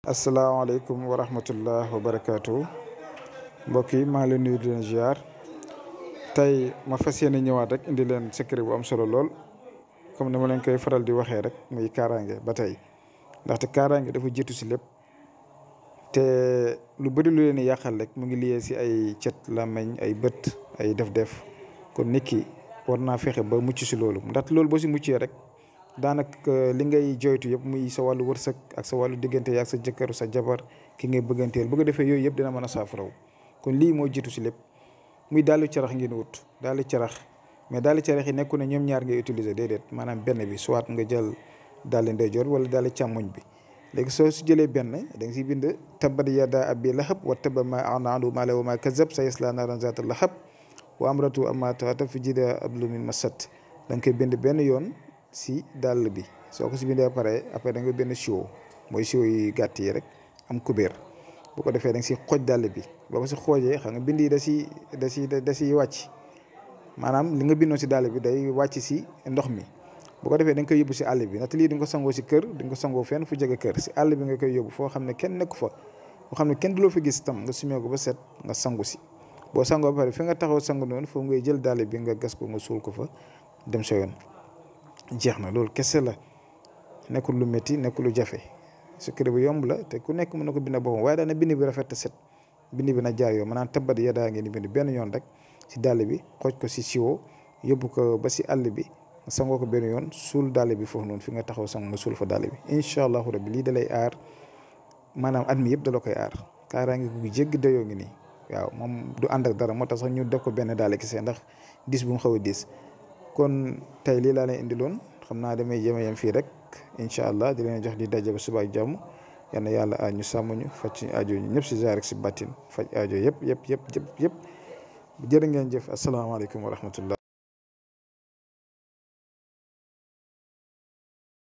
asalaamaaleykum wa rahmatullah wa barakaatu mbokk yi maa ngi leen nuyu di leen ziar tey ma fas yéene ñëwaat rek indi leen secret bu am solo lool comme ni ma leen koy faral di waxee rek muy kaaraange ba tey ndaxte kaaraange dafa jiitu si lépp te lu bëri lu leen di yàqal rek mu ngi liyee si ay cet làmmeñ ay bët ay def-def kon nit ki war naa fexe ba mucc si loolu ndaxte loolu boo si muccee rek. daanaka li ngay joytu yëpp muy sa wàllu wërsëg ak sa wàllu diggante ak sa jëkkër sa jabar ki ngay bëgganteel bu ko defee yooyu yëpp dina mën a saafaraw kon lii moo jiitu si lépp muy daalu carax ngeen wut daalu carax mais daalu carax yi nekku ne ñoom ñaar ngay utiliser déedéet maanaam benn bi soit nga jël daalu ndeyjoor wala daalu càmmoñ bi léegi soo si jëlee benn da nga siy bind tabbat yadaa abi lahab wa tabba maa aghnaa anhu maaluhu wa maa kasab sayaslaa naaran zaata lahab wa amra'atuhu ammaatatan fi jiidihaa hablum min masad da nga koy bind benn yoon si dàll bi soo ko si bindee pare après da nga benn siwo mooy siwo yu gàtt yi rek am kubéer bu ko defee da nga si xooj dàll bi boo ko si xoojee xam nga bind yi da si wàcc maanaam li nga bindoon si dàll bi day wàcc si ndox mi bu ko defee da nga koy yóbbu si àll bi ndaxte lii di nga ko sangoo si kër di nga ko sangoo fenn fu jege kër si àll bi nga koy yóbbu foo xam ne kenn nekku fa foo xam ne kenn du loo fa gis tam nga sumee ko ba set nga sangu si boo sangoo ba pare fi nga taxaw sangu noonu foofu ngay jël dàll bi nga gas ko nga suul ko fa dem sa yoon jeex na loolu kese la nekkul lu métti nekkul lu jafe secret bu yomb la te ku nekk mën na ko bind boppam waaye daana bind bi rafet te set bind bi na jaar yoon maanaam tabbat yadaa ngeen di bind benn yoon rek si dàll bi xooj ko si siwo yóbbu ko ba si àll bi nga sangoo ko benn yoon suul dàll bi foofu noonu fi nga taxaw sang nga suul fa dàll bi incha allahu rabbi lii da lay aar maanaam at mi yëpp da la koy aar kaaraange gu jéggi dayoo ngi nii waaw moom du ànd ak dara moo tax sax ñu def ko benn dàll kese ndax dis bu mu xaw a dis kon tey lii laa leen indiloon xam naa damay yem fii rek incha allah di leen jox di daje ba suba ak jàmm yal na yàlla aar ñu sàmm ñu faj ci aajo ñu ñëpp si zaahir rek si bàttin faj aajo yëpp jërë ngeen jëf asalaamaaleykum wa rahmatullah